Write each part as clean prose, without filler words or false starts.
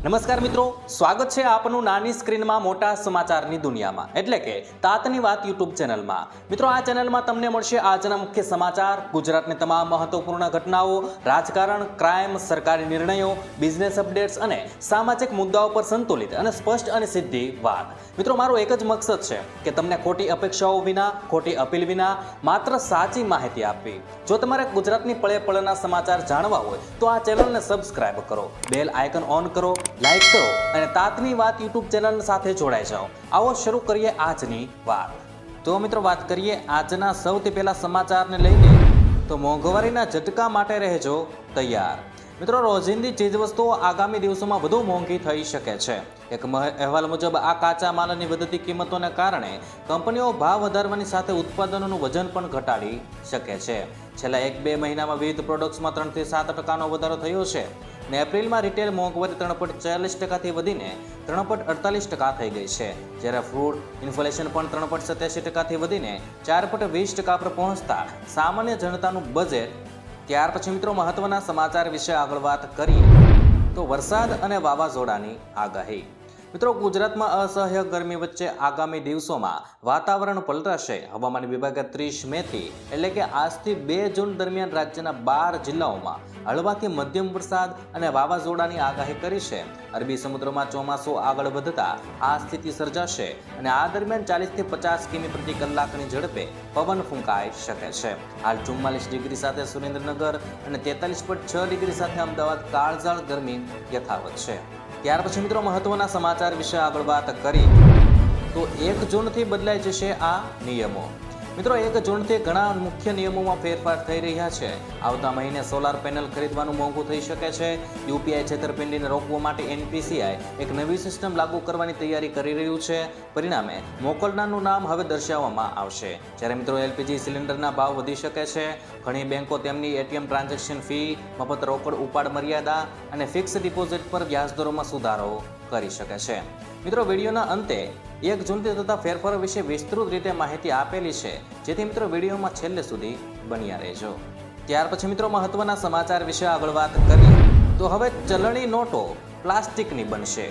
નમસ્કાર મિત્રો, સ્વાગત છે આપનું નાની સ્ક્રીનમાં મોટા સમાચારની દુનિયામાં એટલે કે તાતની વાત યુટ્યુબ ચેનલમાં. મિત્રો, આ ચેનલમાં તમને મળશે આજના મુખ્ય સમાચાર, ગુજરાતની તમામ મહત્વપૂર્ણ ઘટનાઓ, રાજકારણ, ક્રાઇમ, સરકારી નિર્ણયો, બિઝનેસ અપડેટ્સ અને સામાજિક મુદ્દાઓ પર સંતુલિત અને સ્પષ્ટ અને સીધી વાત. મિત્રો, મારો એક જ મકસદ છે કે તમને ખોટી અપેક્ષાઓ વિના, ખોટી અપીલ વિના માત્ર સાચી માહિતી આપવી. જો તમારે ગુજરાતની પળે પળના સમાચાર જાણવા હોય તો આ ચેનલને સબસ્ક્રાઇબ કરો, બેલ આઇકન ઓન કરો, લાઈક કરો અને તાતની વાત યુટ્યુબ ચેનલ સાથે જોડાઈ જાઓ. આવો શરૂ કરીએ આજની વાત. તો મિત્રો, વાત કરીએ આજના સૌથી પહેલા સમાચારને લઈને. તો મોંઘવારીના ઝટકા માટે રહેજો તૈયાર. મિત્રો, રોજિંદી ચીજવસ્તુઓ આગામી દિવસોમાં વધુ મોંઘી થઈ શકે છે. એક અહેવાલ મુજબ આ કાચા માલની વધતી કિંમતોને કારણે કંપનીઓ ભાવ વધારવાની સાથે ઉત્પાદનોનું વજન પણ ઘટાડી શકે છે. છેલ્લા 1-2 મહિનામાં વિવિધ પ્રોડક્ટ્સમાં 3 થી 7% વધારો થયો છે. ને એપ્રિલમાં રિટેલ મોંઘવારી 3.40% વધીને 3.48% થઈ ગઈ છે. જ્યારે ફૂડ ઇન્ફ્લેશન પણ 3.87% વધીને 4.20% પર પહોંચતા સામાન્ય જનતાનું બજેટ. ત્યાર પછી મિત્રો, મહત્વના સમાચાર વિશે આગળ વાત કરીએ તો વરસાદ અને વાવાઝોડાની આગાહી. મિત્રો, ગુજરાતમાં અસહ્ય ગરમી વચ્ચે આગામી દિવસોમાં વાતાવરણ પલટાશે. હવામાન વિભાગે 30 મેથી એટલે કે આજથી 2 જૂન દરમિયાન રાજ્યના 12 જિલ્લાઓમાં હળવાથી મધ્યમ વરસાદ અને વાવાઝોડાની આગાહી કરી છે. અરબી સમુદ્રમાં ચોમાસું આગળ વધતા આ સ્થિતિ સર્જાશે અને આ દરમિયાન 40 થી 50 કિમી પ્રતિ કલાકની ઝડપે પવન ફૂંકાઈ શકે છે. હાલ 44 ડિગ્રી સાથે સુરેન્દ્રનગર અને 43.6 ડિગ્રી સાથે અમદાવાદ કાળઝાળ ગરમી યથાવત છે. ત્યાર પછી મિત્રો, મહત્વના સમાચાર વિશે આગળ વાત કરી તો 1 જૂનથી બદલાઈ જશે આ નિયમો. મિત્રો, 1 જૂનથી ઘણા મુખ્ય નિયમોમાં ફેરફાર થઈ રહ્યા છે. આવતા મહિને સોલાર પેનલ ખરીદવાનું મોંઘું થઈ શકે છે. યુપીઆઈ છેતરપિંડીને રોકવા માટે એનપીસીઆઈ એક નવી સિસ્ટમ લાગુ કરવાની તૈયારી કરી રહ્યું છે. પરિણામે મોકલનારનું નામ હવે દર્શાવવામાં આવશે. જ્યારે મિત્રો, એલપીજી સિલિન્ડરના ભાવ વધી શકે છે. ઘણી બેંકો તેમની એટીએમ ટ્રાન્ઝેક્શન ફી, મફત રોકડ ઉપાડ મર્યાદા અને ફિક્સ ડિપોઝિટ પર વ્યાજદરોમાં સુધારો કરી શકે છે. મિત્રો, વિડીયોના અંતે 1 જૂનથી થતા ફેરફારો વિશે વિસ્તૃત રીતે માહિતી આપેલી છે, જેથી મિત્રો વિડીયોમાં છેલ્લે સુધી બન્યા રહેજો. ત્યાર પછી મિત્રો, મહત્વના સમાચાર વિશે આગળ વાત કરીએ તો હવે ચલણી નોટો પ્લાસ્ટિકની બનશે.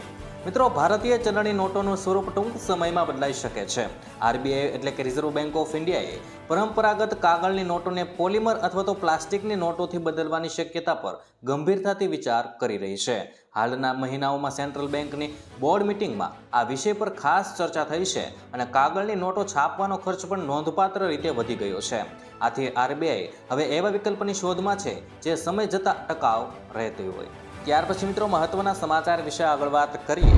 મિત્રો, ભારતીય ચલણી નોટોનું સ્વરૂપ ટૂંક સમયમાં બદલાઈ શકે છે. આરબીઆઈ એટલે કે રિઝર્વ બેંક ઓફ ઇન્ડિયાએ પરંપરાગત કાગળની નોટોને પોલિમર અથવા તો પ્લાસ્ટિકની નોટોથી બદલવાની શક્યતા પર ગંભીરતાથી વિચાર કરી રહી છે. હાલના મહિનાઓમાં સેન્ટ્રલ બેંકની બોર્ડ મિટિંગમાં આ વિષય પર ખાસ ચર્ચા થઈ છે અને કાગળની નોટો છાપવાનો ખર્ચ પણ નોંધપાત્ર રીતે વધી ગયો છે. આથી આરબીઆઈ હવે એવા વિકલ્પની શોધમાં છે જે સમય જતાં ટકાઉ રહેતી હોય. ત્યાર પછી મિત્રો, મહત્વના સમાચાર વિશે આગળ વાત કરીએ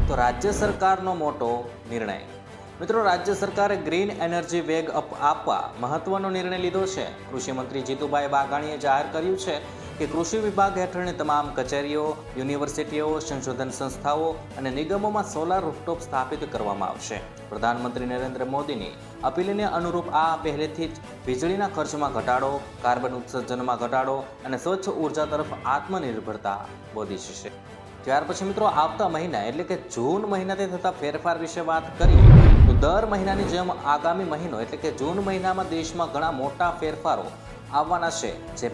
તો રાજ્ય સરકારનો મોટો નિર્ણય. મિત્રો, રાજ્ય સરકારે ગ્રીન એનર્જી વેગ આપવા મહત્વનો નિર્ણય લીધો છે. કૃષિ મંત્રી જીતુભાઈ વાઘાણીએ જાહેર કર્યું છે કે કૃષિ વિભાગ હેઠળની તમામ કચેરીઓ, યુનિવર્સિટીઓ, સંશોધન સંસ્થાઓ અને નિગમોમાં સોલાર રૂફટોપ સ્થાપિત કરવામાં આવશે. પ્રધાનમંત્રી નરેન્દ્ર મોદીની અપીલને અનુરૂપ આ પહેલેથી જ વીજળીના ખર્ચમાં ઘટાડો, કાર્બન ઉત્સર્જનમાં ઘટાડો અને સ્વચ્છ ઉર્જા તરફ આત્મનિર્ભરતા વધી જશે. ત્યાર પછી મિત્રો, આવતા મહિના એટલે કે જૂન મહિનાથી થતા ફેરફાર વિશે વાત કરીએ તો દર મહિનાની જેમ આગામી મહિનો એટલે કે જૂન મહિનામાં દેશમાં ઘણા મોટા ફેરફારો આવવાના છે, જે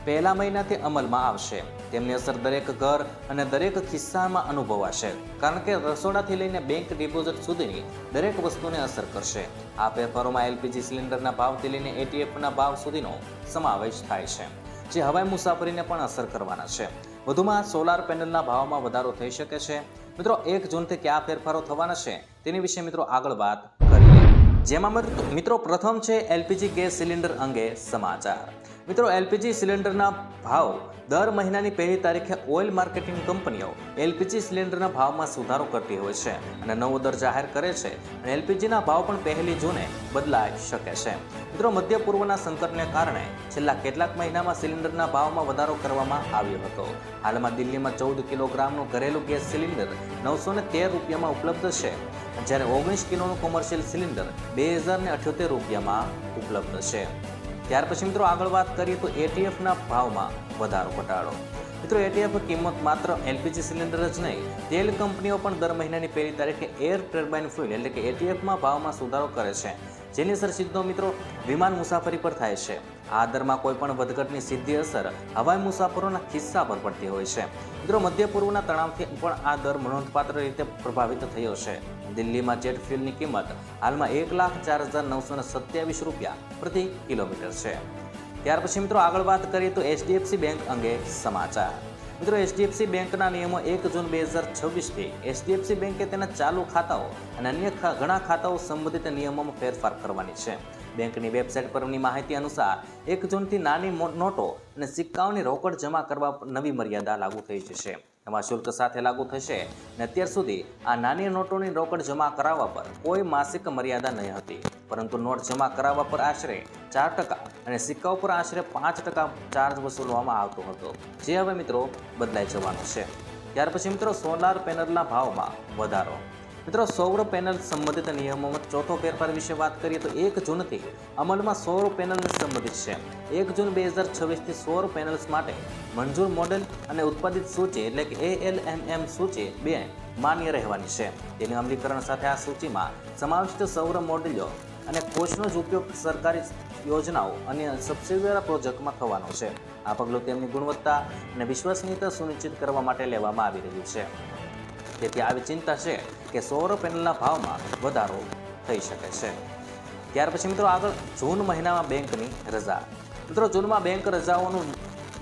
પહેલા મહિનાથી અમલમાં આવશે. તેમની અસર દરેક ઘર અને દરેક ખિસ્સામાં અનુભવાશે, કારણ કે રસોડાથી લઈને બેંક ડિપોઝિટ સુધીની દરેક વસ્તુને અસર કરશે. આ ફેરફારોમાં એલપીજી સિલિન્ડરના ભાવથી લઈને એટીએફના ભાવ સુધીનો સમાવેશ થાય છે, જે હવાઈ મુસાફરીને પણ અસર કરવાના છે. વધુમાં સોલાર પેનલના ભાવમાં વધારો થઈ શકે છે. મિત્રો, 1 જૂનથી કયા ફેરફારો થવાના છે તેની વિશે મિત્રો આગળ વાત કરીએ. જેમાં મિત્રો પ્રથમ છે એલપીજી ગેસ સિલિન્ડર અંગે સમાચાર. મિત્રો, એલપીજી સિલિન્ડરના ભાવ દર મહિનાની 1લી તારીખે ઓઇલ માર્કેટિંગ કંપનીઓ એલપીજી સિલિન્ડરના ભાવમાં સુધારો કરતી હોય છે અને નવો દર જાહેર કરે છે અને એલપીજીના ભાવ પણ 1 જૂને બદલાઈ શકે છે. મિત્રો, મધ્ય પૂર્વના સંકટને કારણે છેલ્લા કેટલાક મહિનામાં સિલિન્ડરના ભાવમાં વધારો કરવામાં આવ્યો હતો. હાલમાં દિલ્હીમાં 14 કિલોગ્રામનું ઘરેલું ગેસ સિલિન્ડર 913 રૂપિયામાં ઉપલબ્ધ છે, જ્યારે 19 કિલોનું કોમર્શિયલ સિલિન્ડર 2078 રૂપિયામાં ઉપલબ્ધ છે. ત્યાર પછી મિત્રો આગળ વાત કરીએ તો એટીએફના ભાવમાં વધારો ઘટાડો. મિત્રો, એટીએફ કિંમત માત્ર એલપીજી સિલિન્ડર જ નહીં, તેલ કંપનીઓ પણ દર મહિનાની 1લી તારીખે એર ટર્બાઇન ફ્યુલ એટલે કે એટીએફમાં ભાવમાં સુધારો કરે છે, જેની અસર સીધો મિત્રો વિમાન મુસાફરી પર થાય છે. આ દરમાં કોઈ પણ વધઘટની સીધી અસર હવાઈ મુસાફરોના ખિસ્સા પર પડતી હોય છે. મિત્રો મધ્ય પૂર્વના તણાવથી પણ આ દર નોંધપાત્ર રીતે પ્રભાવિત થયો છે. દિલ્હીમાં જેટ ફ્યુલની કિંમત હાલમાં ₹1,04,927 પ્રતિ કિલોમીટર છે. ત્યાર પછી મિત્રો આગળ વાત કરીએ તો એચડીએફસી બેંક અંગે સમાચાર. મિત્રો એચડીએફસી બેંકના નિયમો 1 જૂન 2026થી એચડીએફસી બેંકે તેના ચાલુ ખાતાઓ અને અન્ય ઘણા ખાતાઓ સંબંધિત નિયમોમાં ફેરફાર કરવાની છે. બેંકની વેબસાઇટ પરની માહિતી અનુસાર 1 જૂનથી નાની નોટો અને સિક્કાઓની રોકડ જમા કરવા નવી મર્યાદા લાગુ થઈ જશે. નવા શુલ્ક સાથે લાગુ થશે અને અત્યાર સુધી આ નાની નોટોની રોકડ જમા કરાવવા પર કોઈ માસિક મર્યાદા નહીં હતી, પરંતુ નોટ જમા કરાવવા પર આશરે 4% અને સિક્કાઓ પર આશરે 5% ચાર્જ વસૂલવામાં આવતો હતો, જે હવે મિત્રો બદલાઈ જવાનો છે. ત્યાર પછી મિત્રો સોલાર પેનલના ભાવમાં વધારો. મિત્રો સૌર પેનલ સંબંધિત નિયમોમાં ચોથો ફેરફાર વિશે વાત કરીએ તો 1 જૂનથી અમલમાં સૌર પેનલને સંબંધિત છે. 1 જૂન 2026થી સૌર પેનલ્સ માટે મંજૂર મોડેલ અને ઉત્પાદિત સૂચિ એટલે કે ALMM સૂચિ 2 માન્ય રહેવાની છે. તેના અમલીકરણ સાથે આ સૂચિમાં સમાવિષ્ટ સૌર મોડેલો અને કોષનો જ ઉપયોગ સરકારી યોજનાઓ અને સબસિડીવાળા પ્રોજેક્ટમાં થવાનો છે. આ પગલું તેમની ગુણવત્તા અને વિશ્વસનીયતા સુનિશ્ચિત કરવા માટે લેવામાં આવી રહ્યું છે. તેથી આવી ચિંતા છે કે સૌર પેનલના ભાવમાં વધારો થઈ શકે છે. ત્યાર પછી મિત્રો આગળ જૂન મહિનામાં બેંકની રજા. મિત્રો જૂનમાં બેંક રજાઓનું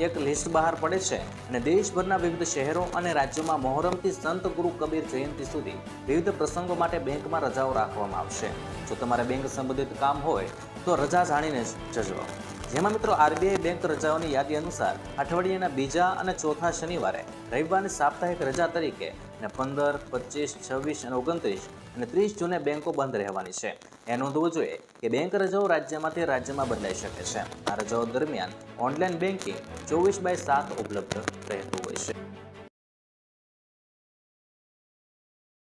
એક લિસ્ટ બહાર પડે છે અને દેશભરના વિવિધ શહેરો અને રાજ્યોમાં મોહરમથી સંત ગુરુ કબીર જયંતિ સુધી વિવિધ પ્રસંગો માટે બેંકમાં રજાઓ રાખવામાં આવશે. જો તમારે બેંક સંબંધિત કામ હોય તો રજા જાણીને જજો. જેમાં મિત્રો આરબીઆઈ બેંક રજાઓની યાદી અનુસાર અઠવાડિયાના બીજા અને ચોથા શનિવારે, રવિવારની સાપ્તાહિક રજા તરીકે અને 15, 25, 26 અને 29 અને 30 જૂને બેંકો બંધ રહેવાની છે. એ નોંધવું જોઈએ કે બેંક રજાઓ રાજ્યમાંથી રાજ્યમાં બદલાઈ શકે છે. આ રજાઓ દરમિયાન ઓનલાઈન બેન્કિંગ 24/7 ઉપલબ્ધ રહેતું